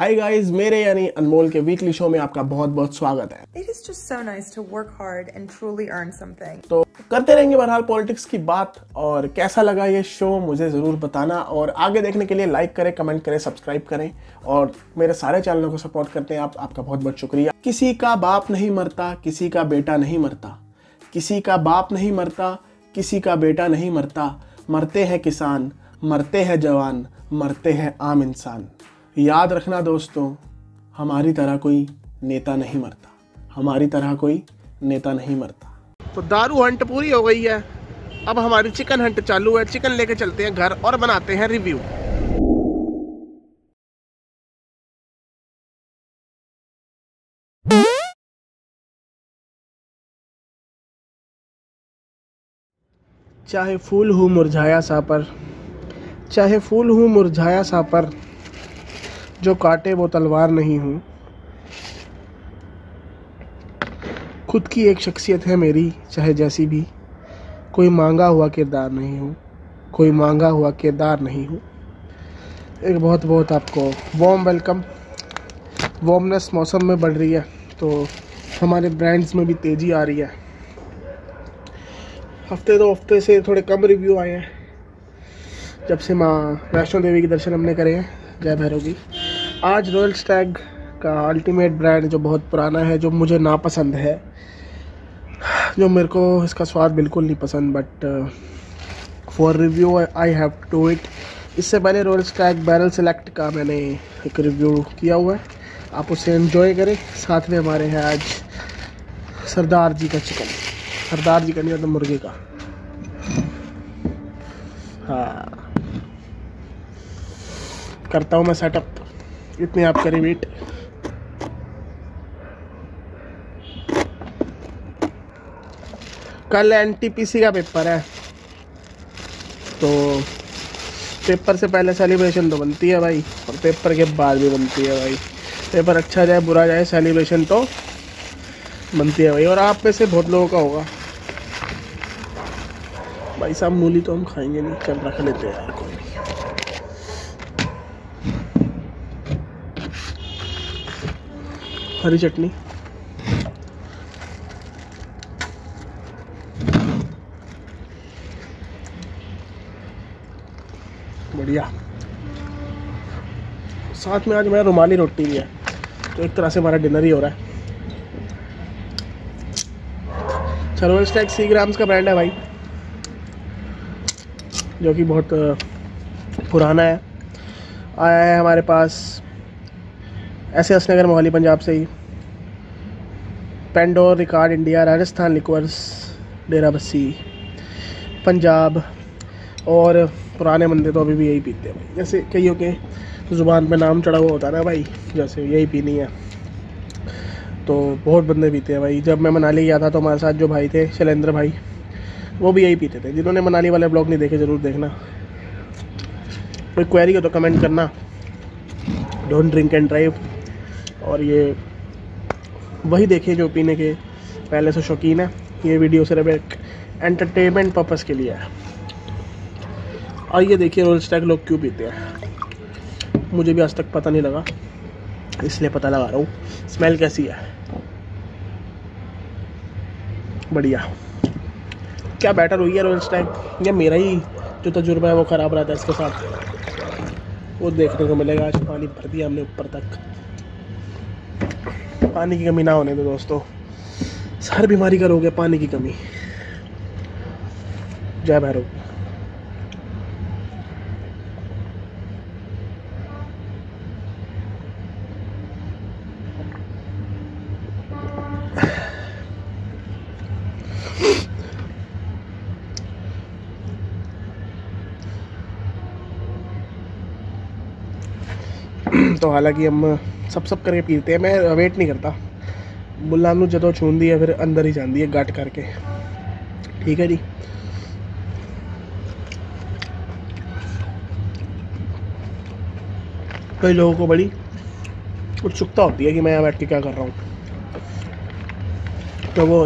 Hi guys, मेरे यानी अनमोल के वीकली शो में आपका बहुत बहुत स्वागत है। It is just so nice to work hard and truly earn something. तो करते रहेंगे बहरहाल पॉलिटिक्स की बात। और कैसा लगा ये शो मुझे ज़रूर बताना, और आगे देखने के लिए लाइक करें, कमेंट करें, सब्सक्राइब करें और मेरे सारे चैनलों को सपोर्ट करते हैं आपका बहुत बहुत शुक्रिया। किसी का बाप नहीं मरता, किसी का बेटा नहीं मरता, किसी का बाप नहीं मरता, किसी का बेटा नहीं मरता, मरते हैं किसान, मरते हैं जवान, मरते हैं आम इंसान। याद रखना दोस्तों, हमारी तरह कोई नेता नहीं मरता, हमारी तरह कोई नेता नहीं मरता। तो दारू हंट पूरी हो गई है, अब हमारी चिकन हंट चालू है। चिकन लेके चलते हैं घर और बनाते हैं रिव्यू। चाहे फूल हूँ मुरझाया सा पर, चाहे फूल हूँ मुरझाया सा पर, जो काटे वो तलवार नहीं हूँ। खुद की एक शख्सियत है मेरी, चाहे जैसी भी, कोई मांगा हुआ किरदार नहीं हूँ, कोई मांगा हुआ किरदार नहीं हूँ। एक बहुत बहुत आपको वार्म वेलकम। वार्मनेस मौसम में बढ़ रही है तो हमारे ब्रांड्स में भी तेज़ी आ रही है। हफ्ते दो हफ्ते से थोड़े कम रिव्यू आए हैं जब से माँ वैष्णो देवी के दर्शन हमने करे हैं, जय भैरव की। आज रॉयल स्टैग का अल्टीमेट ब्रांड जो बहुत पुराना है, जो मुझे नापसंद है, जो मेरे को इसका स्वाद बिल्कुल नहीं पसंद, but for review I have to do it. इससे पहले रॉयल स्टैग बैरल सेलेक्ट का मैंने एक रिव्यू किया हुआ है, आप उसे एंजॉय करें। साथ में हमारे हैं आज सरदार जी का चिकन, सरदार जी का नहीं मतलब मुर्गे का। हाँ, करता हूँ मैं सेटअप, इतने आप करें वेट। कल एनटीपीसी का पेपर है, तो पेपर से पहले सेलिब्रेशन तो बनती है भाई, और पेपर के बाद भी बनती है भाई। पेपर अच्छा जाए बुरा जाए, सेलिब्रेशन तो बनती है भाई। और आप में से बहुत लोगों का होगा भाई साहब, मूली तो हम खाएंगे नहीं, चल रख लेते हैं यार कोई नहीं। हरी चटनी, बढ़िया। साथ में आज मेरा रुमाली रोटी भी है, तो एक तरह से हमारा डिनर ही हो रहा है। रॉयल स्टैग 100 ग्राम्स का ब्रांड है भाई, जो कि बहुत पुराना है। आया है हमारे पास एस नगर मोहाली पंजाब से ही। पेंडोर, रिकॉर्ड इंडिया, राजस्थान लिक्वर्स, डेरा बस्सी, पंजाब, और पुराने बंदे तो अभी भी यही पीते हैं भाई। जैसे कईयों के ज़ुबान पे नाम चढ़ा हुआ होता है ना भाई, जैसे यही पीनी है, तो बहुत बंदे पीते हैं भाई। जब मैं मनाली गया था तो हमारे साथ जो भाई थे, शैलेंद्र भाई, वो भी यही पीते थे। जिन्होंने मनाली वाले ब्लॉग नहीं देखे ज़रूर देखना। कोई क्वेरी हो तो कमेंट करना। Don't drink and drive. और ये वही देखे जो पीने के पहले से शौकीन है। ये वीडियो सिर्फ एक एंटरटेनमेंट पर्पज़ के लिए है। और ये देखिए रॉयल स्टैग लोग क्यों पीते हैं, मुझे भी आज तक पता नहीं लगा, इसलिए पता लगा रहा हूँ। स्मेल कैसी है, बढ़िया। क्या बैटर हुई है रॉयल स्टैग, या मेरा ही जो तजुर्बा है वो ख़राब रहता है इसके साथ, वो देखने को मिलेगा। आज पानी भर दिया हमने ऊपर तक, पानी की कमी ना होने दो दोस्तों। हर बीमारी का रोग है पानी की कमी। जय भैरव। तो हालांकि हम सब करके पीते हैं, मैं वेट नहीं करता। बुलानू जदों छूंदी है फिर अंदर ही जाती है गट करके, ठीक है जी। कई लोगों को बड़ी उत्सुकता होती है कि मैं यहाँ बैठ के क्या कर रहा हूँ, तो वो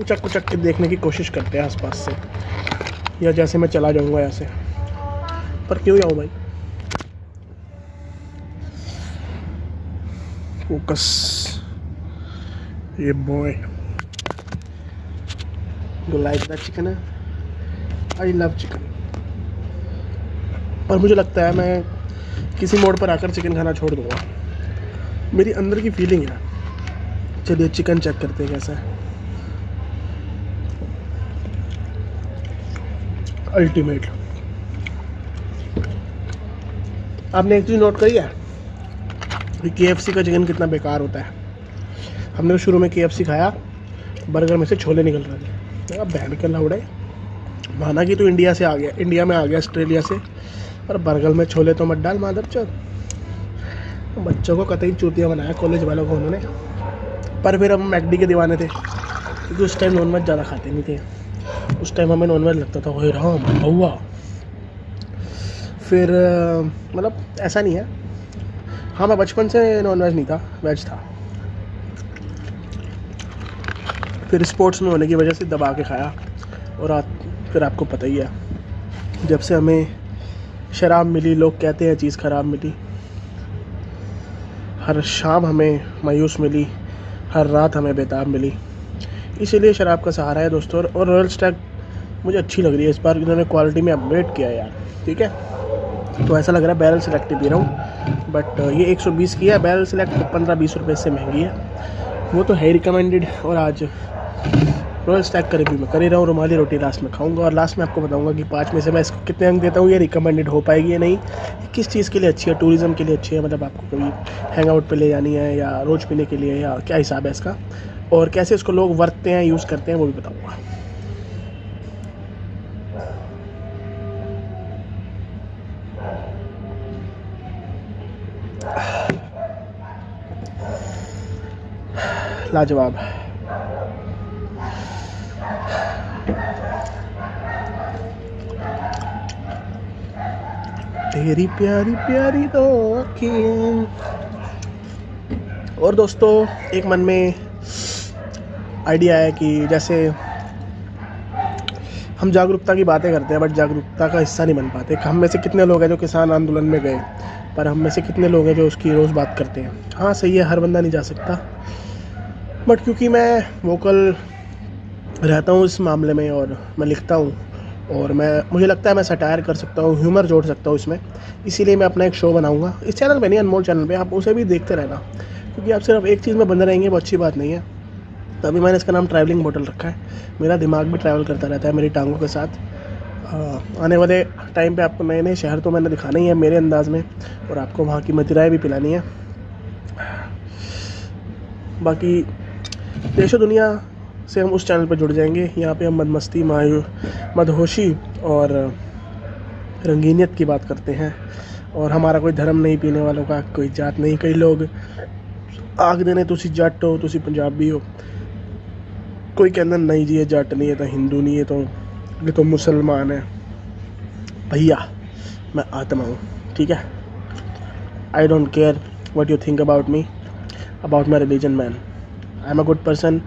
उचक उचक के देखने की कोशिश करते हैं आसपास से, या जैसे मैं चला जाऊँगा ऐसे, पर क्यों जाऊँ भाई। फोकस, ये boy you like that chicken है, आई लव चिकन। और मुझे लगता है मैं किसी मोड़ पर आकर चिकन खाना छोड़ दूंगा, मेरी अंदर की फीलिंग है। चलिए चिकन चेक करते हैं कैसा है। अल्टीमेट। आपने एक चीज़ नोट करी है कि KFC का चिकन कितना बेकार होता है। हमने शुरू में KFC खाया, बर्गर में से छोले निकल रहे थे। अब बहन के लौड़े, माना कि तू इंडिया से आ गया, इंडिया में आ गया ऑस्ट्रेलिया से, और बर्गर में छोले तो मत डाल माधव चौथ। बच्चों को कतई चूतियाँ बनाया कॉलेज वालों को उन्होंने। पर फिर हम मैकडी के दीवाने थे, क्योंकि उस टाइम नॉनवेज ज़्यादा खाते नहीं थे। उस टाइम हमें नॉनवेज लगता था, ओए राम हुआ। फिर मतलब ऐसा नहीं है, हाँ मैं बचपन से नॉनवेज नहीं था, वेज था। फिर स्पोर्ट्स में होने की वजह से दबा के खाया। और फिर आपको पता ही है, जब से हमें शराब मिली, लोग कहते हैं चीज़ ख़राब मिली। हर शाम हमें मायूस मिली, हर रात हमें बेताब मिली। इसीलिए शराब का सहारा है दोस्तों। और रॉयल स्टैग मुझे अच्छी लग रही है इस बार, इन्होंने क्वालिटी में अपग्रेड किया है यार, ठीक है। तो ऐसा लग रहा है बैरल सेलेक्ट पी रहा हूँ, बट ये 120 की है। बैरल सेलेक्ट 15-20 रुपये से महंगी है, वो तो है रिकमेंडेड। और आज रॉयल स्टैग का रिव्यू मैं कर ही रहा हूँ। रुमाली रोटी लास्ट में खाऊंगा, और लास्ट में आपको बताऊंगा कि 5 में से मैं इसको कितने अंक देता हूँ, ये रिकमेंडेड हो पाएगी या नहीं, किस चीज़ के लिए अच्छी है। टूरिज़्म के लिए अच्छी है, मतलब आपको कभी हैंग आउट पे ले जानी है, या रोज़ पीने के लिए, या क्या हिसाब है इसका, और कैसे इसको लोग वरतते हैं, यूज़ करते हैं, वो भी बताऊँगा। लाजवाब। तेरी प्यारी प्यारी दो आँखें। और दोस्तों एक मन में आइडिया है कि जैसे हम जागरूकता की बातें करते हैं, बट जागरूकता का हिस्सा नहीं बन पाते। हम में से कितने लोग हैं जो किसान आंदोलन में गए, पर हम में से कितने लोग हैं जो उसकी रोज़ बात करते हैं। हाँ सही है, हर बंदा नहीं जा सकता, बट क्योंकि मैं वोकल रहता हूँ इस मामले में, और मैं लिखता हूँ, और मुझे लगता है मैं सटायर कर सकता हूँ, ह्यूमर जोड़ सकता हूँ इसमें, इसीलिए मैं अपना एक शो बनाऊँगा इस चैनल पे नहीं, अनमोल चैनल पे। आप उसे भी देखते रहना, क्योंकि आप सिर्फ एक चीज़ में बंधे रहेंगे वो अच्छी बात नहीं है। तभी मैंने इसका नाम ट्रैवलिंग बोतल रखा है। मेरा दिमाग भी ट्रैवल करता रहता है मेरी टांगों के साथ। आने वाले टाइम पे आपको नए नए शहर तो मैंने दिखाना ही है मेरे अंदाज़ में, और आपको वहाँ की मदिराएँ भी पिलानी है। बाकी देश और दुनिया से हम उस चैनल पर जुड़ जाएंगे। यहाँ पे हम मदमस्ती, मदहोशी और रंगीनियत की बात करते हैं। और हमारा कोई धर्म नहीं, पीने वालों का कोई जात नहीं। कई लोग आग देने तुसी जट हो, तुसी पंजाबी हो, कोई कहना नहीं जी ये जट नहीं है तो हिंदू नहीं है, तो ये तो मुसलमान है। भैया मैं आत्मा हूँ, ठीक है। I don't care what you think about me, about my religion man. I am a good person,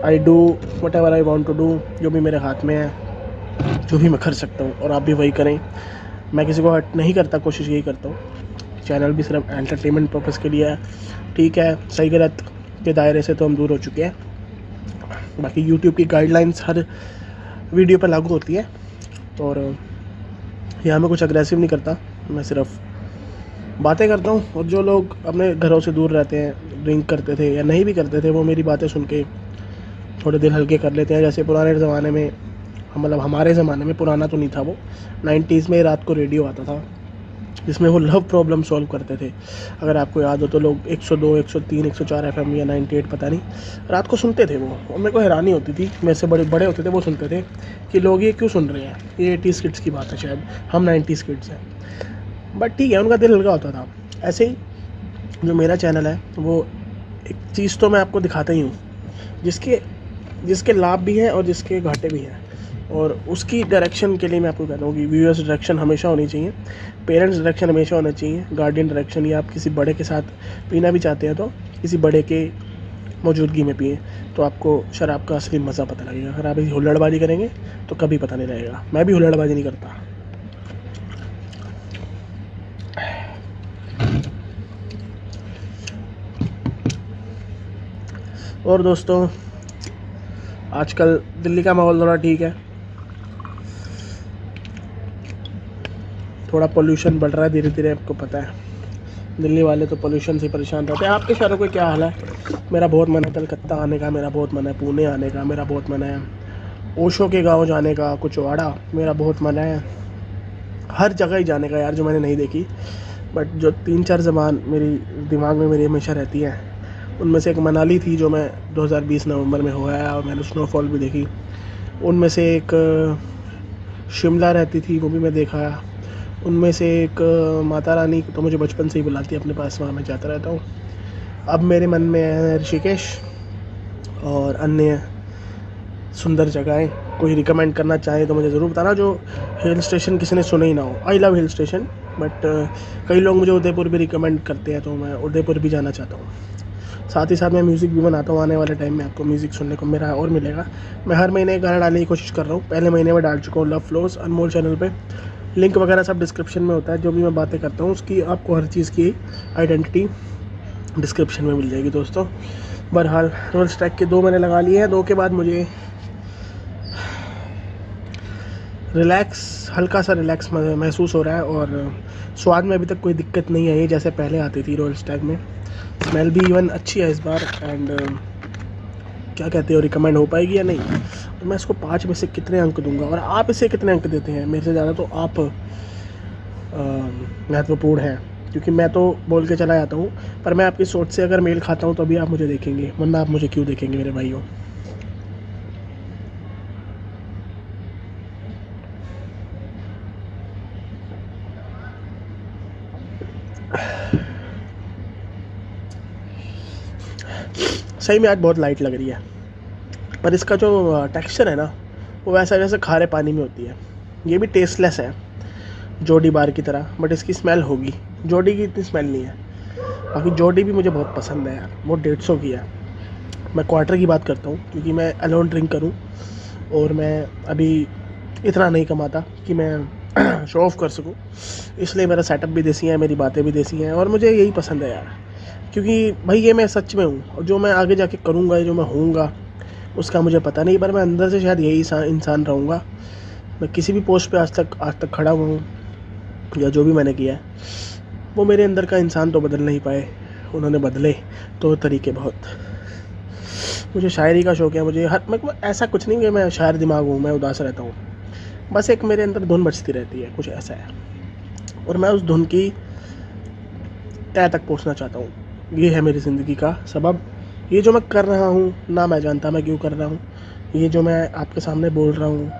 I do whatever I want to do. जो भी मेरे हाथ में है, जो भी मैं कर सकता हूँ, और आप भी वही करें। मैं किसी को हर्ट नहीं करता, कोशिश यही करता हूँ। चैनल भी सिर्फ एंटरटेनमेंट पर्पज़ के लिए है, ठीक है। सही गलत के दायरे से तो हम दूर हो चुके हैं। बाकी यूट्यूब की गाइडलाइंस हर वीडियो पर लागू होती है, और यहाँ मैं कुछ अग्रेसिव नहीं करता, मैं सिर्फ बातें करता हूँ। और जो लोग अपने घरों से दूर रहते हैं, ड्रिंक करते थे या नहीं भी करते थे, वो मेरी बातें सुन के थोड़े दिल हल्के कर लेते हैं। जैसे पुराने ज़माने में, मतलब हमारे ज़माने में, पुराना तो नहीं था वो, 90s में रात को रेडियो आता था जिसमें वो लव प्रॉब्लम सॉल्व करते थे। अगर आपको याद हो तो लोग 102, 103, 104 FM या 98 पता नहीं, रात को सुनते थे वो। और मेरे को हैरानी होती थी, मेरे से बड़े होते थे, वो सुनते थे कि लोग ये क्यों सुन रहे हैं, ये 80s किड्स की बात है, शायद हम 90s किड्स हैं। बट ठीक है, उनका दिल हल्का होता था। ऐसे ही जो मेरा चैनल है, वो एक चीज़ तो मैं आपको दिखाता ही हूँ जिसके लाभ भी हैं और जिसके घाटे भी हैं। और उसकी डायरेक्शन के लिए मैं आपको कहता हूँ कि व्यूअर्स डायरेक्शन हमेशा होनी चाहिए, पेरेंट्स डायरेक्शन हमेशा होना चाहिए, गार्डियन डायरेक्शन। या आप किसी बड़े के साथ पीना भी चाहते हैं तो किसी बड़े के मौजूदगी में पिए, तो आपको शराब का असली मज़ा पता लगेगा। अगर आप हुल्लड़बाजी करेंगे तो कभी पता नहीं लगेगा। मैं भी हुल्लड़बाजी नहीं करता। और दोस्तों, आजकल दिल्ली का माहौल थोड़ा ठीक है, थोड़ा पोल्यूशन बढ़ रहा है धीरे धीरे। आपको पता है दिल्ली वाले तो पोल्यूशन से परेशान रहते हैं। आपके शहरों का क्या हाल है? मेरा बहुत मन है कलकत्ता आने का, मेरा बहुत मन है पुणे आने का, मेरा बहुत मन है ओशो के गांव जाने का, कुचवाड़ा, मेरा बहुत मन है हर जगह ही जाने का यार जो मैंने नहीं देखी। बट जो 3-4 ज़बान मेरी दिमाग में मेरी हमेशा रहती है, उनमें से एक मनाली थी जो मैं 2020 नवंबर में हो आया और मैंने स्नोफॉल भी देखी। उनमें से एक शिमला रहती थी, वो भी मैं देखा। उनमें से एक माता रानी तो मुझे बचपन से ही बुलाती है अपने पास, वहाँ मैं जाता रहता हूँ। अब मेरे मन में है ऋषिकेश और अन्य सुंदर जगहें। कोई रिकमेंड करना चाहे तो मुझे ज़रूर बताना, जो हिल स्टेशन किसी ने सुने ही ना हो। I love hill station, but कई लोग मुझे उदयपुर भी रिकमेंड करते हैं, तो मैं उदयपुर भी जाना चाहता हूँ। साथ ही साथ मैं म्यूज़िक भी बनाता हूँ, आने वाले टाइम में आपको म्यूज़िक सुनने को मेरा और मिलेगा। मैं हर महीने गाना डालने की कोशिश कर रहा हूँ। पहले महीने में डाल चुका हूँ लव फ्लोज अनमोल चैनल पे। लिंक वगैरह सब डिस्क्रिप्शन में होता है। जो भी मैं बातें करता हूँ उसकी आपको हर चीज़ की आइडेंटिटी डिस्क्रिप्शन में मिल जाएगी दोस्तों। बहरहाल रोल्स ट्रैक के 2 मैंने लगा लिए हैं। 2 के बाद मुझे रिलैक्स, हल्का सा रिलैक्स महसूस हो रहा है और स्वाद में अभी तक कोई दिक्कत नहीं आई जैसे पहले आती थी रोल्स ट्रैक में। स्मेल भी इवन अच्छी है इस बार। एंड क्या कहते हो, रिकमेंड हो पाएगी या नहीं? तो मैं इसको 5 में से कितने अंक दूंगा और आप इसे कितने अंक देते हैं? मेरे से ज़्यादा तो आप महत्वपूर्ण हैं, क्योंकि मैं तो बोल के चला जाता हूँ, पर मैं आपकी सोच से अगर मेल खाता हूँ तभी आप मुझे देखेंगे, वरना आप मुझे क्यों देखेंगे मेरे भाइयों। सही में आज बहुत लाइट लग रही है, पर इसका जो टेक्सचर है ना, वो वैसा जैसे खारे पानी में होती है। ये भी टेस्टलेस है जोडी बार की तरह, बट इसकी स्मेल होगी। जोडी की इतनी स्मेल नहीं है। बाकी जोडी भी मुझे बहुत पसंद है यार, वो 150 की है। मैं क्वार्टर की बात करता हूँ, क्योंकि मैं अलोन ड्रिंक करूँ और मैं अभी इतना नहीं कमाता कि मैं शो ऑफ कर सकूँ, इसलिए मेरा सेटअप भी देसी है, मेरी बातें भी देसी हैं, और मुझे यही पसंद है यार। क्योंकि भाई ये मैं सच में हूँ, और जो मैं आगे जाके करूँगा, जो मैं होऊंगा, उसका मुझे पता नहीं, पर मैं अंदर से शायद यही इंसान रहूँगा। मैं किसी भी पोस्ट पे आज तक खड़ा हुआ हूँ, या जो भी मैंने किया है, वो मेरे अंदर का इंसान तो बदल नहीं पाए। उन्होंने बदले तो तरीके बहुत। मुझे शायरी का शौक है, मुझे मैं ऐसा कुछ नहीं कि मैं शायर दिमाग हूँ, मैं उदास रहता हूँ। बस एक मेरे अंदर धुन बजती रहती है, कुछ ऐसा है, और मैं उस धुन की तय तक पहुँचना चाहता हूँ। ये है मेरी ज़िंदगी का सबब। ये जो मैं कर रहा हूँ ना मैं जानता मैं क्यों कर रहा हूँ। ये जो मैं आपके सामने बोल रहा हूँ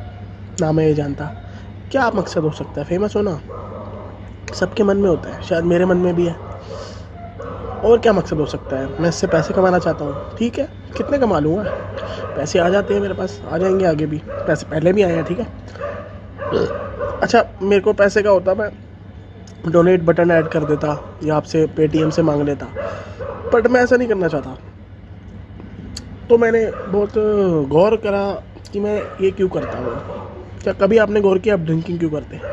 ना मैं ये जानता क्या मकसद हो सकता है। फेमस होना सबके मन में होता है, शायद मेरे मन में भी है। और क्या मकसद हो सकता है? मैं इससे पैसे कमाना चाहता हूँ, ठीक है, कितने कमा लूँगा? पैसे आ जाते हैं मेरे पास, आ जाएंगे आगे भी। पैसे पहले भी आए हैं, ठीक है। अच्छा, मेरे को पैसे का होता, मैं डोनेट बटन ऐड कर देता या आपसे पेटीएम से मांग लेता, बट मैं ऐसा नहीं करना चाहता। तो मैंने बहुत गौर करा कि मैं ये क्यों करता हूँ। क्या कभी आपने गौर किया आप ड्रिंकिंग क्यों करते हैं?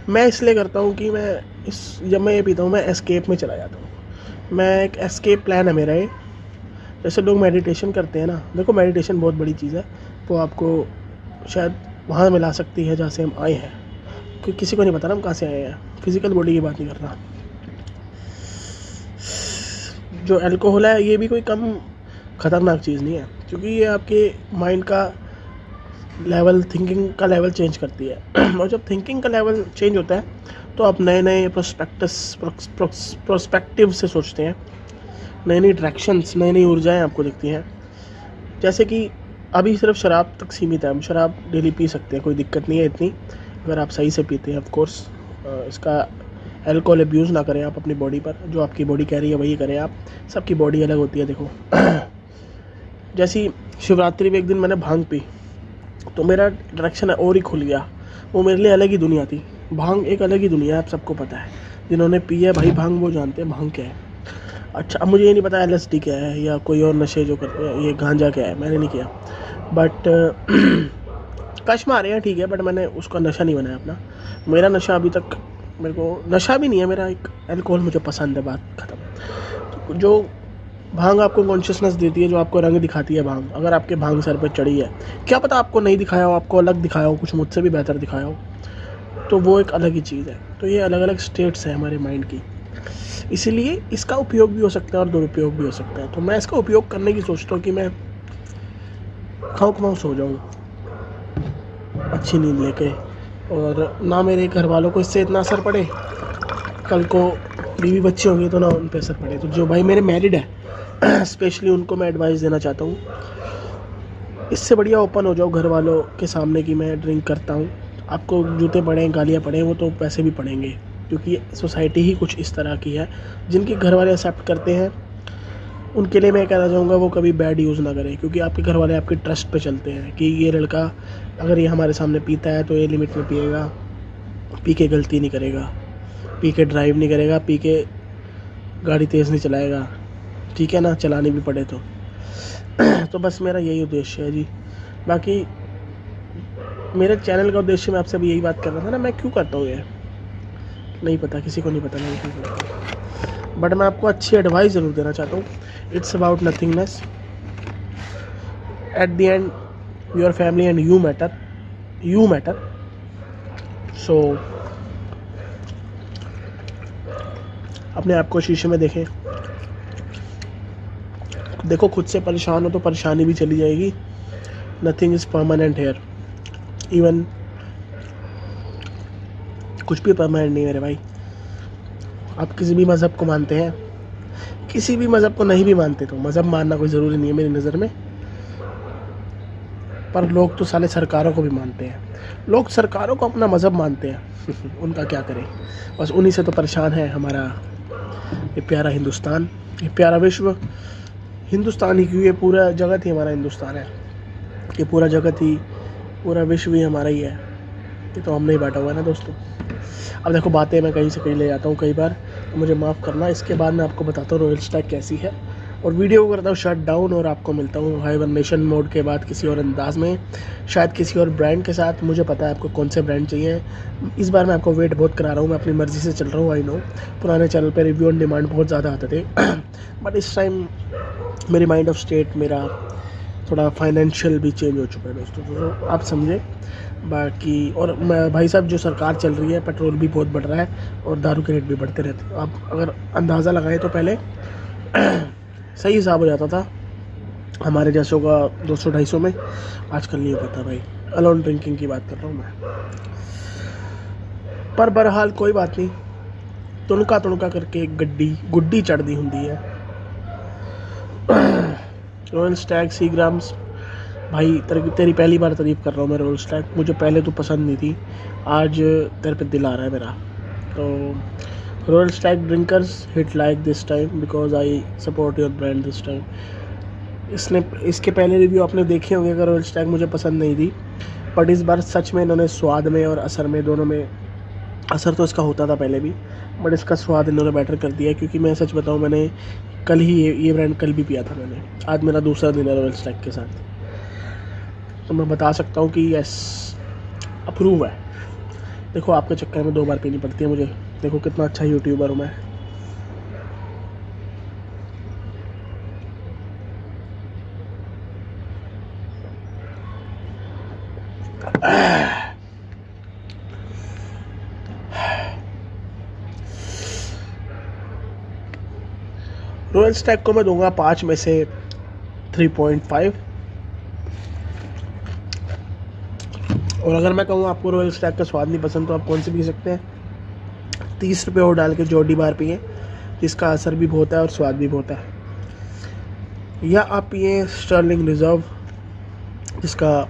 मैं इसलिए करता हूँ कि जब मैं ये पीता हूँ मैं एस्केप में चला जाता हूँ। मैं एक एस्केप प्लान है मेरा ये। जैसे लोग मेडिटेशन करते हैं ना, देखो मेडिटेशन बहुत बड़ी चीज़ है, वो आपको शायद वहाँ मिला सकती है जहाँ से हम आए हैं, क्योंकि किसी को नहीं पता ना हम कहाँ से आए हैं। फिज़िकल बॉडी की बात नहीं कर रहा। जो अल्कोहल है ये भी कोई कम ख़तरनाक चीज़ नहीं है, क्योंकि ये आपके माइंड का लेवल, थिंकिंग का लेवल चेंज करती है। और जब थिंकिंग का लेवल चेंज होता है तो आप नए नए प्रोस्पेक्टिव से सोचते हैं, नई नई डायरेक्शंस, नई नई ऊर्जाएँ आपको दिखती हैं। जैसे कि अभी सिर्फ शराब तक सीमित है, हम शराब डेली पी सकते हैं, कोई दिक्कत नहीं है इतनी, अगर आप सही से पीते हैं। ऑफ कोर्स इसका अल्कोहल अब्यूज़ ना करें आप अपनी बॉडी पर, जो आपकी बॉडी कह रही है वही करें आप। सबकी बॉडी अलग होती है। देखो जैसी शिवरात्रि में एक दिन मैंने भांग पी तो मेरा डायरेक्शन और ही खुल गया। वो मेरे लिए अलग ही दुनिया थी। भांग एक अलग ही दुनिया है, आप सबको पता है। जिन्होंने पी है भाई भांग, वो जानते हैं भांग क्या है। अच्छा, अब मुझे ये नहीं पता LSD क्या है या कोई और नशे जो करते हैं, ये गांजा क्या है, मैंने नहीं किया। बट कश मारे हैं, ठीक है, बट मैंने उसका नशा नहीं बनाया अपना। मेरा नशा अभी तक, मेरे को नशा भी नहीं है, मेरा एक अल्कोहल मुझे पसंद है, बात ख़त्म। तो जो भांग आपको कॉन्शियसनेस देती है, जो आपको रंग दिखाती है भांग। अगर आपके भांग सर पे चढ़ी है, क्या पता आपको नहीं दिखाया हो, आपको अलग दिखाया हो, कुछ मुझसे भी बेहतर दिखाया हो, तो वो एक अलग ही चीज़ है। तो ये अलग अलग स्टेट्स हैं हमारे माइंड की, इसीलिए इसका उपयोग भी हो सकता है और दुरुपयोग भी हो सकता है। तो मैं इसका उपयोग करने की सोचता हूँ कि मैं खाऊं कमाऊँ सो जाऊँ अच्छी नींद लेके, और ना मेरे घर वालों को इससे इतना असर पड़े, कल को बीवी बच्चे होंगे तो ना उन पर असर पड़े। तो जो भाई मेरे मैरिड है स्पेशली उनको मैं एडवाइस देना चाहता हूँ, इससे बढ़िया ओपन हो जाओ घर वालों के सामने कि मैं ड्रिंक करता हूँ। आपको जूते पड़े, गालियाँ पड़े, वो तो पैसे भी पड़ेंगे, क्योंकि सोसाइटी ही कुछ इस तरह की है। जिनके घर वाले एक्सेप्ट करते हैं उनके लिए मैं कहना चाहूँगा वो कभी बैड यूज़ ना करें, क्योंकि आपके घर वाले आपके ट्रस्ट पे चलते हैं कि ये लड़का अगर ये हमारे सामने पीता है तो ये लिमिट में पिएगा, पी के गलती नहीं करेगा, पी के ड्राइव नहीं करेगा, पी के गाड़ी तेज़ नहीं चलाएगा, ठीक है ना, चलानी भी पड़े तो तो बस मेरा यही उद्देश्य है जी। बाकी मेरे चैनल का उद्देश्य मैं आपसे अभी यही बात कर रहा था ना, मैं क्यों करता हूँ ये नहीं पता, किसी को नहीं पता मैं क्यों करता हूँ, बट मैं आपको अच्छी एडवाइस ज़रूर देना चाहता हूँ। It's about nothingness, at the end your family and you matter. सो अपने आप को शीशे में देखें, देखो खुद से परेशान हो तो परेशानी भी चली जाएगी। Nothing is permanent here, even कुछ भी परमानेंट नहीं मेरे भाई। आप किसी भी मज़हब को मानते हैं, किसी भी मज़हब को नहीं भी मानते, तो मज़हब मानना कोई ज़रूरी नहीं है मेरी नज़र में, पर लोग तो साले सरकारों को भी मानते हैं। लोग सरकारों को अपना मज़हब मानते हैं उनका क्या करें, बस उन्हीं से तो परेशान है हमारा ये प्यारा हिंदुस्तान, ये प्यारा विश्व। हिंदुस्तान ही क्यों, ये पूरा जगत ही हमारा हिंदुस्तान है, ये पूरा जगत ही, पूरा विश्व ही हमारा ही है, ये तो हमने ही बांटा हुआ है ना दोस्तों। अब देखो बातें मैं कहीं से कहीं ले जाता हूँ कई बार, तो मुझे माफ़ करना। इसके बाद मैं आपको बताता हूँ रॉयल स्टैग कैसी है, और वीडियो को करता हूँ शट डाउन, और आपको मिलता हूँ हाइबरनेशन मोड के बाद किसी और अंदाज में, शायद किसी और ब्रांड के साथ। मुझे पता है आपको कौन से ब्रांड चाहिए। इस बार मैं आपको वेट बहुत करा रहा हूँ, मैं अपनी मर्ज़ी से चल रहा हूँ, आई नो। पुराने चैनल पर रिव्यू ऑन डिमांड बहुत ज़्यादा आते थे बट इस टाइम मेरी माइंड ऑफ स्टेट, मेरा थोड़ा फाइनेंशियल भी चेंज हो चुका है दोस्तों, तो आप समझे। बाकी और मैं भाई साहब, जो सरकार चल रही है, पेट्रोल भी बहुत बढ़ रहा है और दारू के रेट भी बढ़ते रहते हैं। आप अगर अंदाज़ा लगाएं तो पहले सही हिसाब हो जाता था हमारे जैसों का 200-250 में, आजकल नहीं हो पाता भाई। अलोन ड्रिंकिंग की बात कर रहा हूँ मैं, पर बहरहाल कोई बात नहीं, तुणका तुणका करके गुड्डी चढ़दी हुंदी है। रॉयल स्टैग सीग्राम्स भाई, तेरी पहली बार तारीफ़ कर रहा हूँ मैं रॉयल स्टैग, मुझे पहले तो पसंद नहीं थी, आज तेरे पे दिल आ रहा है मेरा। तो royal Stag drinkers hit like this time because I support your brand this time. इसके पहले रिव्यू आपने देखे होंगे अगर रॉयल स्टैग मुझे पसंद नहीं थी, बट इस बार सच में इन्होंने स्वाद में और असर में, दोनों में, असर तो इसका होता था पहले भी, बट इसका स्वाद इन्होंने बेटर कर दिया। क्योंकि मैं सच बताऊँ, मैंने कल ही ये ब्रांड कल भी पिया था मैंने, आज मेरा दूसरा दिन है रॉयल स्टैग के साथ, तो मैं बता सकता हूँ कि यस अप्रूव है। देखो आपके चक्कर में 2 बार पीनी पड़ती है मुझे, देखो कितना अच्छा यूट्यूबर हूँ मैं। रॉयल स्टैग को मैं दूंगा 5 में से 3.5। और अगर मैं कहूँ आपको रॉयल स्टैग का स्वाद नहीं पसंद, तो आप कौन से पी सकते हैं, 30 रुपये और डाल के जॉडी बार पिए, जिसका असर भी बहुत है और स्वाद भी बहुत है, या आप पिए स्टर्लिंग रिजर्व, जिसका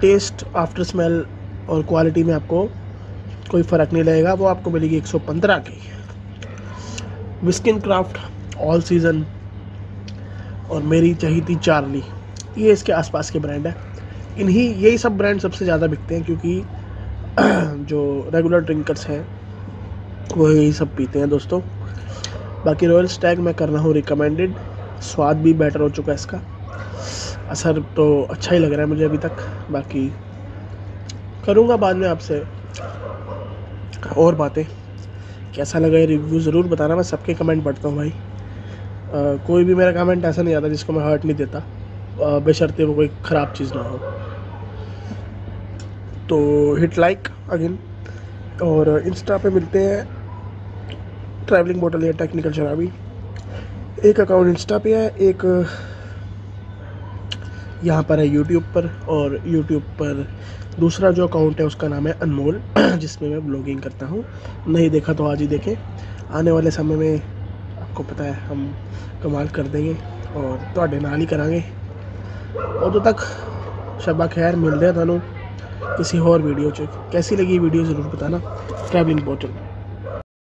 टेस्ट, आफ्टर स्मेल और क्वालिटी में आपको कोई फ़र्क नहीं लगेगा। वो आपको मिलेगी 115 की। विस्किन क्राफ्ट, ऑल सीज़न और मेरी चाहिए थी चार्ली, ये इसके आसपास के ब्रांड है। यही सब ब्रांड सबसे ज़्यादा बिकते हैं, क्योंकि जो रेगुलर ड्रिंकर्स हैं वो यही सब पीते हैं दोस्तों। बाकी रॉयल स्टैग मैं कर रहा हूँ रिकमेंडेड, स्वाद भी बेटर हो चुका है इसका, असर तो अच्छा ही लग रहा है मुझे अभी तक। बाकी करूँगा बाद में आपसे और बातें। कैसा लगा ये रिव्यू ज़रूर बताना, मैं सबके कमेंट पढ़ता हूँ भाई। कोई भी मेरा कमेंट ऐसा नहीं आता जिसको मैं हर्ट नहीं देता, बशर्ते वो कोई ख़राब चीज़ ना हो। तो हिट लाइक अगेन, और इंस्टा पे मिलते हैं ट्रैवलिंग बोतल या टेक्निकल शराबी। एक अकाउंट इंस्टा पे है, एक यहाँ पर है यूट्यूब पर, और यूट्यूब पर दूसरा जो अकाउंट है उसका नाम है अनमोल, जिसमें मैं ब्लॉगिंग करता हूँ। नहीं देखा तो आज ही देखें, आने वाले समय में आपको पता है हम कमाल कर देंगे और ਤੁਹਾਡੇ ਨਾਲ ही करांगे। उदों तक शबा खैर, मिलते हैं थानू किसी और वीडियो च। कैसी लगी वीडियो ज़रूर बताना। ट्रैवलिंग बोतल।